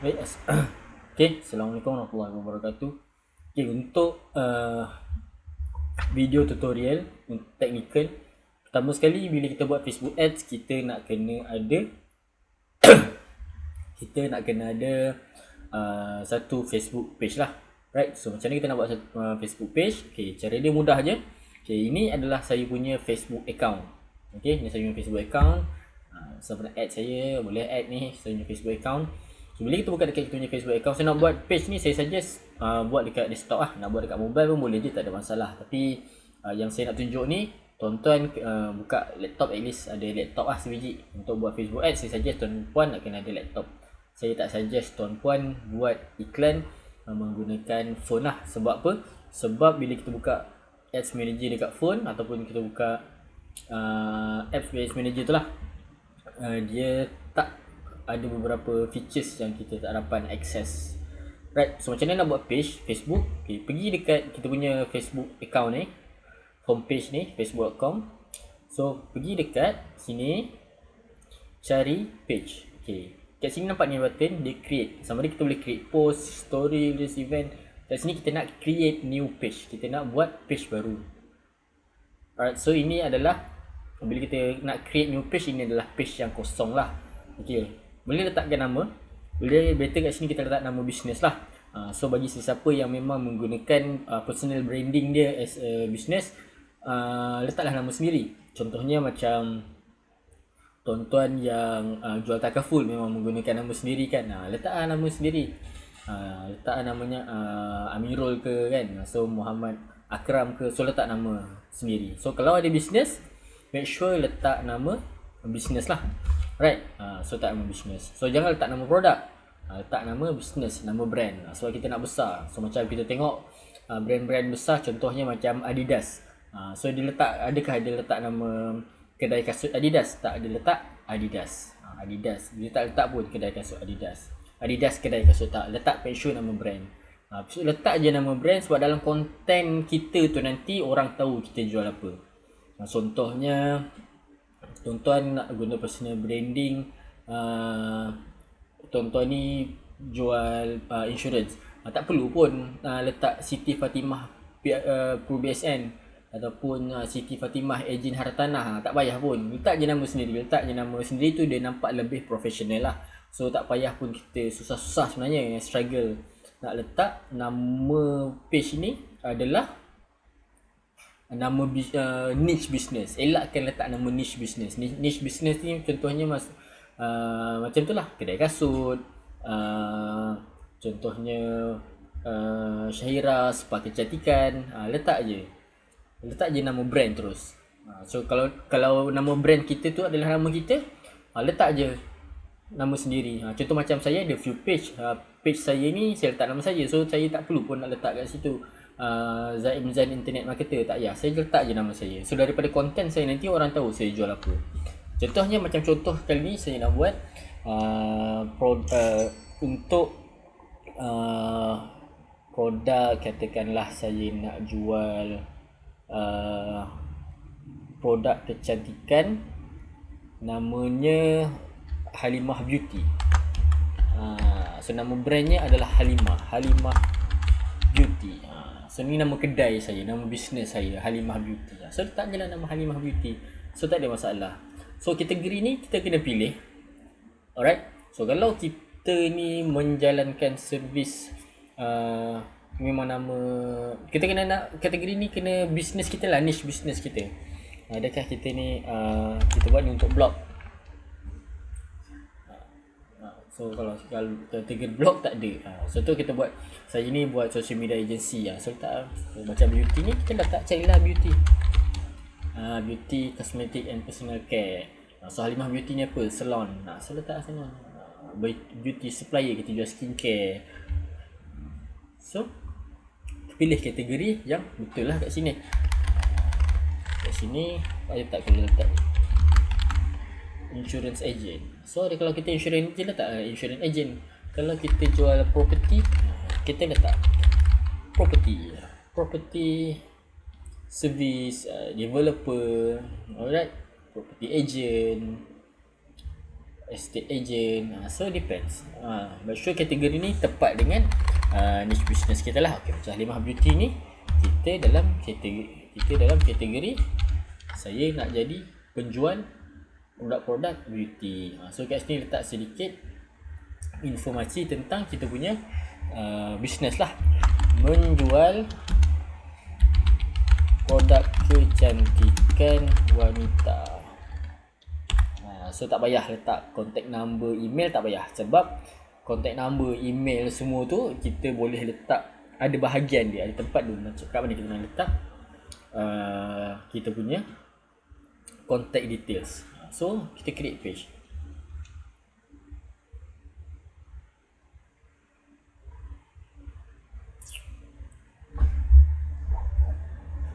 Baik, okay, Assalamualaikum warahmatullahi wabarakatuh. Okay, untuk video tutorial technical, pertama sekali bila kita buat Facebook Ads, kita nak kena ada satu Facebook page lah. Right, so macam mana kita nak buat satu Facebook page? Okay, cara dia mudah je. Okay, ini adalah saya punya Facebook account. Okay, ini saya punya Facebook account. Siapa nak add saya, boleh add ni, saya punya Facebook account. So bila kita buka dekat kita punya Facebook account, saya nak buat page ni, saya suggest buat dekat desktop lah. Nak buat dekat mobile pun boleh je, tak ada masalah. Tapi yang saya nak tunjuk ni, tuan-tuan buka laptop, at least ada laptop lah sebiji. Untuk buat Facebook Ads, saya suggest tuan-puan nak kena ada laptop. Saya tak suggest tuan-puan buat iklan menggunakan phone lah. Sebab apa? Sebab bila kita buka Ads Manager dekat phone, ataupun kita buka Ads Manager tu lah, dia tak ada beberapa features yang kita tak dapat access. Right, so macam mana nak buat page Facebook? Okay, pergi dekat kita punya Facebook account ni, homepage ni, facebook.com. So pergi dekat sini, cari page. Okay, kat sini nampak ni button, dia create. Sama ada kita boleh create post, story, list, event. Kat sini kita nak create new page, kita nak buat page baru. Alright, so ini adalah bila kita nak create new page, ini adalah page yang kosong lah. Okay, boleh letakkan nama. Boleh better kat sini kita letak nama business lah. So bagi sesiapa yang memang menggunakan personal branding dia as a business, letaklah nama sendiri. Contohnya macam tuan-tuan yang jual takaful memang menggunakan nama sendiri kan. Letaklah nama sendiri. Letaklah namanya Amirul ke kan. So Muhammad Akram ke. So letak nama sendiri. So kalau ada business, make sure letak nama business lah. Right, so letak nama business. So jangan letak nama produk, letak nama business, nama brand. Sebab kita nak besar. So macam kita tengok brand-brand besar, contohnya macam Adidas. So dia letak, adakah dia letak nama kedai kasut Adidas? Tak, dia letak Adidas. Adidas, dia tak letak pun kedai kasut Adidas. Adidas kedai kasut, tak, letak make sure nama brand. So letak je nama brand, sebab dalam konten kita tu nanti orang tahu kita jual apa. Contohnya tuan-tuan nak guna personal branding, tuan-tuan ni jual insurance, tak perlu pun letak Siti Fatimah Pro BSN ataupun Siti Fatimah Ejen Hartanah. Tak payah pun, letak je nama sendiri. Letak je nama sendiri tu, dia nampak lebih profesional lah. So tak payah pun kita susah-susah sebenarnya, struggle nak letak nama page ni adalah nama niche business. Elakkan letak nama niche business. Niche business ni contohnya macam tu lah, kedai kasut, contohnya Syahira spa kecantikan. Letak je nama brand terus. So kalau nama brand kita tu adalah nama kita, letak je nama sendiri. Contoh macam saya ada few page. Page saya ni saya letak nama saya. So saya tak perlu pun nak letak kat situ Zaim Zain Internet Marketer, tak payah. Saya letak je nama saya. So daripada konten saya nanti orang tahu saya jual apa. Contohnya macam contoh kali ni saya nak buat untuk produk, katakanlah saya nak jual produk kecantikan, namanya Halimah Beauty. So nama brandnya adalah Halimah Beauty. So ni nama kedai saya, nama bisnes saya, Halimah Beauty. So letak je lah nama Halimah Beauty. So tak ada masalah. So kategori ni kita kena pilih. Alright. So kalau kita ni menjalankan servis, memang nama kita kena nak kategori ni kena bisnes kita lah, niche bisnes kita. Adakah kita ni kita buat ni untuk blog? So kalau kategori blog tak ada. So tu kita buat, saya ni buat social media agency. So letak macam beauty ni, kita letak carilah beauty. Beauty, cosmetic and personal care. So Halimah Beauty ni apa? Salon. So letak sana. Beauty supplier, kita jual skincare. So pilih kategori yang betul lah kat sini. Kat sini letak, kalau letak insurance agent. So kalau kita insurance agent, letak insurance agent. Kalau kita jual property, kita letak property service developer. Alright, property agent, estate agent. So depends. Make sure kategori ni tepat dengan niche business kita lah. Okay, macam Halimah Beauty ni, kita dalam kategori saya nak jadi penjual produk-produk beauty. So kat sini letak sedikit informasi tentang kita punya business lah, menjual produk kecantikan wanita. So tak payah letak contact number, email, tak payah, sebab contact number, email semua tu kita boleh letak, ada bahagian dia, ada tempat tu macam kat mana kita nak letak kita punya contact details. So kita create page.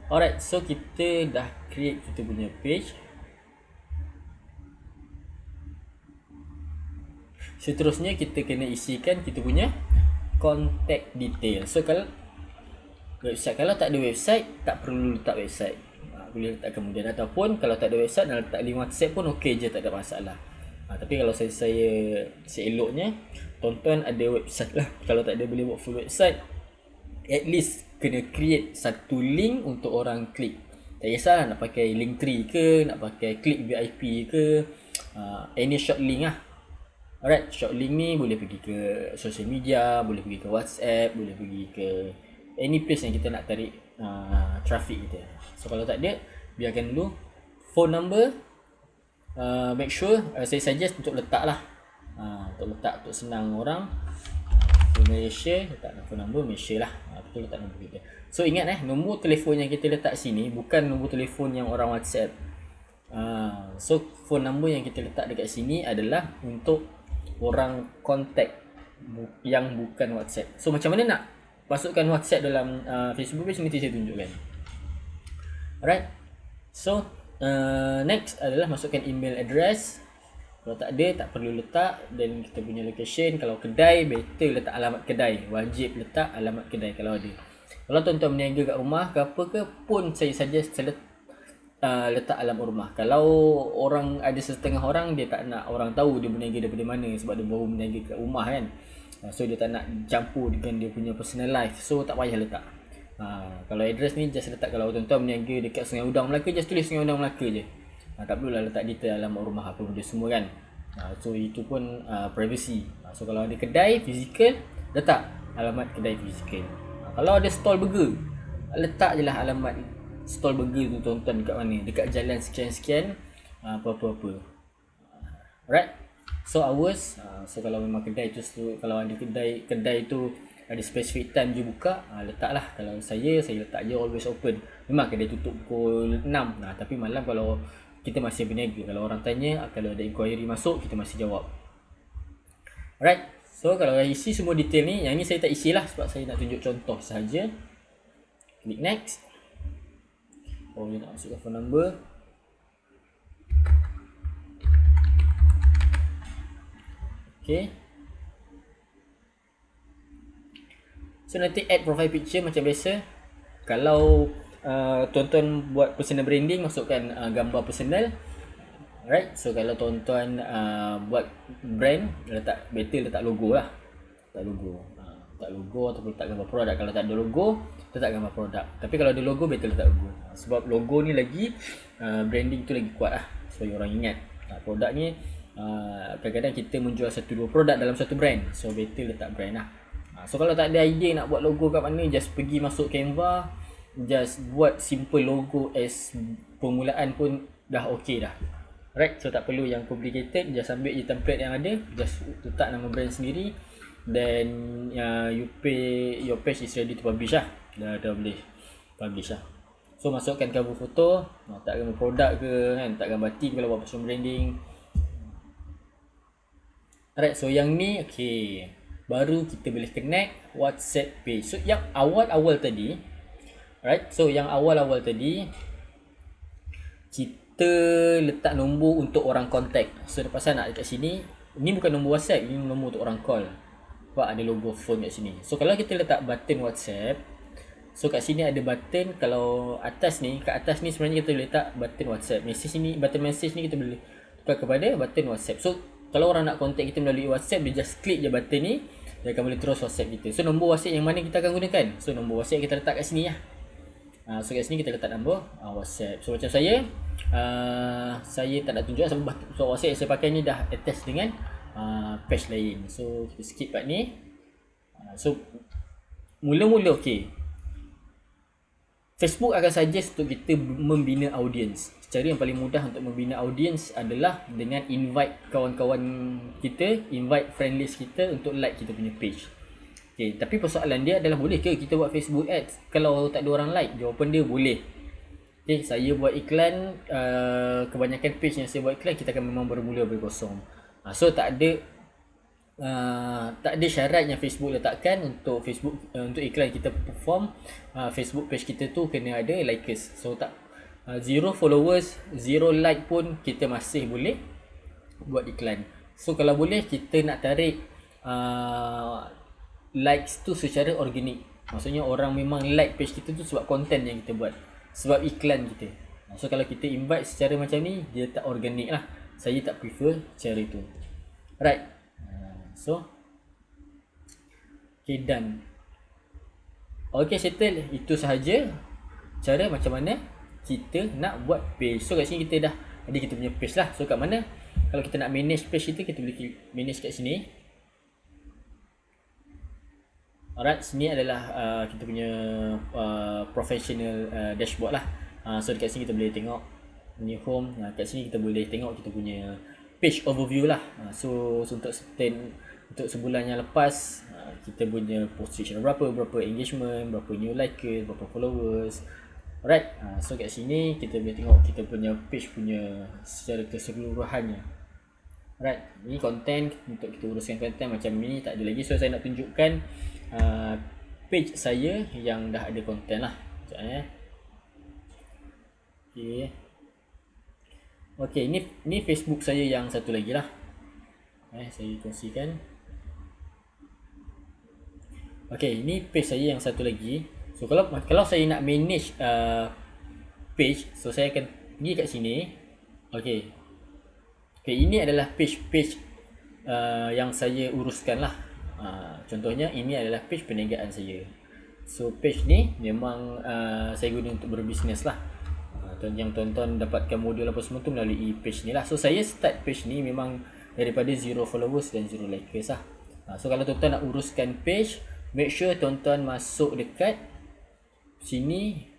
Alright, so kita dah create kita punya page. Seterusnya kita kena isikan kita punya contact detail. So kalau tak ada website, tak perlu letak website, boleh letak kemudian. Ataupun kalau tak ada website nak letak link WhatsApp pun okey je, tak ada masalah. Tapi kalau saya seeloknya tonton ada website lah. Kalau tak ada boleh buat full website, at least kena create satu link untuk orang klik. Tak kisahlah nak pakai Linktree ke, nak pakai Klik VIP ke, any short link lah. Alright, short link ni boleh pergi ke social media, boleh pergi ke WhatsApp, boleh pergi ke any place yang kita nak tarik traffic kita. So kalau tak ada, biarkan dulu. Phone number, make sure saya suggest untuk letak lah, untuk senang orang. Malaysia, letak phone number Malaysia lah, betul letak nombor kita. So ingat nombor telefon yang kita letak sini bukan nombor telefon yang orang WhatsApp. So phone number yang kita letak dekat sini adalah untuk orang contact yang bukan WhatsApp. So macam mana nak masukkan WhatsApp dalam Facebook page, nanti saya tunjukkan. Alright, so next adalah masukkan email address. Kalau tak ada, tak perlu letak. Dan kita punya location, kalau kedai, better letak alamat kedai. Wajib letak alamat kedai kalau ada. Kalau tuan-tuan berniaga kat rumah ke apa ke pun, saya suggest letak alamat rumah. Kalau orang, ada setengah orang dia tak nak orang tahu dia berniaga daripada mana, sebab dia baru berniaga kat rumah kan. So dia tak nak campur dengan dia punya personal life, so tak payah letak. Kalau address ni just letak, kalau tuan-tuan berniaga dekat Sungai Udang Melaka, just tulis Sungai Udang Melaka je. Tak perlulah letak detail alamat rumah apa benda semua kan. So itu pun privacy. So kalau ada kedai fizikal, letak alamat kedai fizikal. Kalau ada stall burger, letak je lah alamat stall burger tu tuan-tuan dekat mana, dekat jalan sekian-sekian, apa-apa. Alright, so hours, so kalau memang kedai tu, kalau ada kedai tu ada specific time je buka, letaklah. Kalau saya letak je always open. Memang kedai tutup pukul 6, tapi malam kalau kita masih berniaga, kalau orang tanya, kalau ada inquiry masuk, kita masih jawab. Alright, so kalau dah isi semua detail ni, yang ni saya tak isi lah sebab saya nak tunjuk contoh sahaja. Klik next. Dia nak masukkan phone number. Okay, so nanti add profile picture macam biasa. Kalau tuan-tuan buat personal branding, masukkan gambar personal. Alright, so kalau tuan-tuan buat brand, letak logo lah. Letak logo ataupun letak gambar produk. Kalau tak ada logo, letak gambar produk. Tapi kalau ada logo, better letak logo. Sebab logo ni lagi branding tu lagi kuat lah, supaya orang ingat. Produk ni kadang-kadang kita menjual 1-2 produk dalam satu brand, so better letak brand lah. So kalau tak ada idea nak buat logo kat mana, just pergi masuk Canva, just buat simple logo as permulaan pun dah okey dah. Alright, so tak perlu yang complicated, just ambil je template yang ada, just letak nama brand sendiri, then your page is ready to publish lah. Dah boleh publish lah. So masukkan cover foto, letak gambar produk ke kan, letak gambar team kalau buat personal branding. Alright, so yang ni okey, baru kita boleh connect WhatsApp page. So yang awal-awal tadi, alright, so yang awal-awal tadi kita letak nombor untuk orang contact. So lepas nak dekat sini, ni bukan nombor WhatsApp, ini nombor untuk orang call. Sebab ada logo phone kat sini. So kalau kita letak button WhatsApp, so kat sini ada button. Kalau atas ni, kat atas ni sebenarnya kita boleh letak button WhatsApp. Message ni, button message ni kita boleh tukar kepada button WhatsApp. So Kalau orang nak contact kita melalui WhatsApp, dia just klik je button ni, dia akan boleh terus WhatsApp kita. So nombor WhatsApp yang mana kita akan gunakan? So nombor WhatsApp kita letak kat sini lah. So kat sini kita letak nombor WhatsApp. So macam saya tak nak tunjuk sebab WhatsApp yang saya pakai ni dah attach dengan page lain. So kita skip part ni. So mula-mula okey, Facebook akan suggest untuk kita membina audience. Cara yang paling mudah untuk membina audience adalah dengan invite kawan-kawan kita, invite friend list kita untuk like kita punya page. Okay, tapi persoalan dia adalah boleh ke kita buat Facebook ads kalau tak ada orang like? Jawapan dia boleh. Okay, saya buat iklan, kebanyakan page yang saya buat iklan kita akan memang bermula dari kosong. So tak ada syarat yang Facebook letakkan untuk Facebook untuk iklan kita perform. Facebook page kita tu kena ada likers. So tak 0 followers, 0 like pun kita masih boleh buat iklan. So kalau boleh kita nak tarik likes tu secara organik. Maksudnya orang memang like page kita tu sebab konten yang kita buat, sebab iklan kita. So kalau kita invite secara macam ni, dia tak organik lah. Saya tak prefer cara tu. Right. So okay, done. Okay, settle. Itu sahaja cara macam mana kita nak buat page. So kat sini kita dah ada kita punya page lah. So kat mana kalau kita nak manage page kita boleh manage kat sini. Alright, sini adalah kita punya professional dashboard lah. So dekat sini kita boleh tengok ni home. Kat sini kita boleh tengok kita punya page overview lah. So untuk sebulan yang lepas kita punya position berapa engagement, berapa new likers, berapa followers. Alright, so kat sini kita boleh tengok kita punya page punya secara keseluruhannya. Alright, ini konten untuk kita uruskan konten macam ni tak ada lagi. So saya nak tunjukkan page saya yang dah ada konten lah. Sekejap Okay, ni Facebook saya yang satu lagi lah. Saya kongsikan. Okay, ini page saya yang satu lagi. So kalau saya nak manage page, so saya akan pergi kat sini. Okay, ini adalah page yang saya uruskan lah. Contohnya ini adalah page perniagaan saya. So page ni memang saya guna untuk berbisnes lah. Yang tonton dapatkan modul apa semua tu melalui page ni lah. So saya start page ni memang daripada 0 followers dan 0 likers lah. So kalau tuan-tuan nak uruskan page, make sure tuan-tuan masuk dekat sini,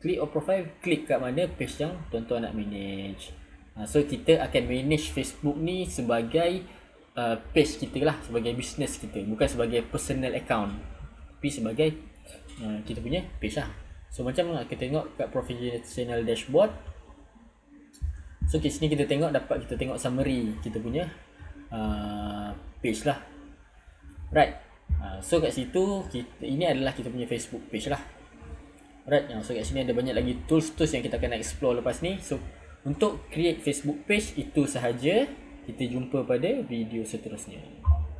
klik on profile, klik kat mana page yang tuan-tuan nak manage. So kita akan manage Facebook ni sebagai page kita lah, sebagai business kita, bukan sebagai personal account, tapi sebagai kita punya page lah. So macam kita tengok kat professional dashboard. So kat sini kita tengok summary kita punya page lah. Right. So kat situ ini adalah kita punya Facebook page lah. Right. So kat sini ada banyak lagi tools yang kita akan explore lepas ni. So untuk create Facebook page itu sahaja. Kita jumpa pada video seterusnya.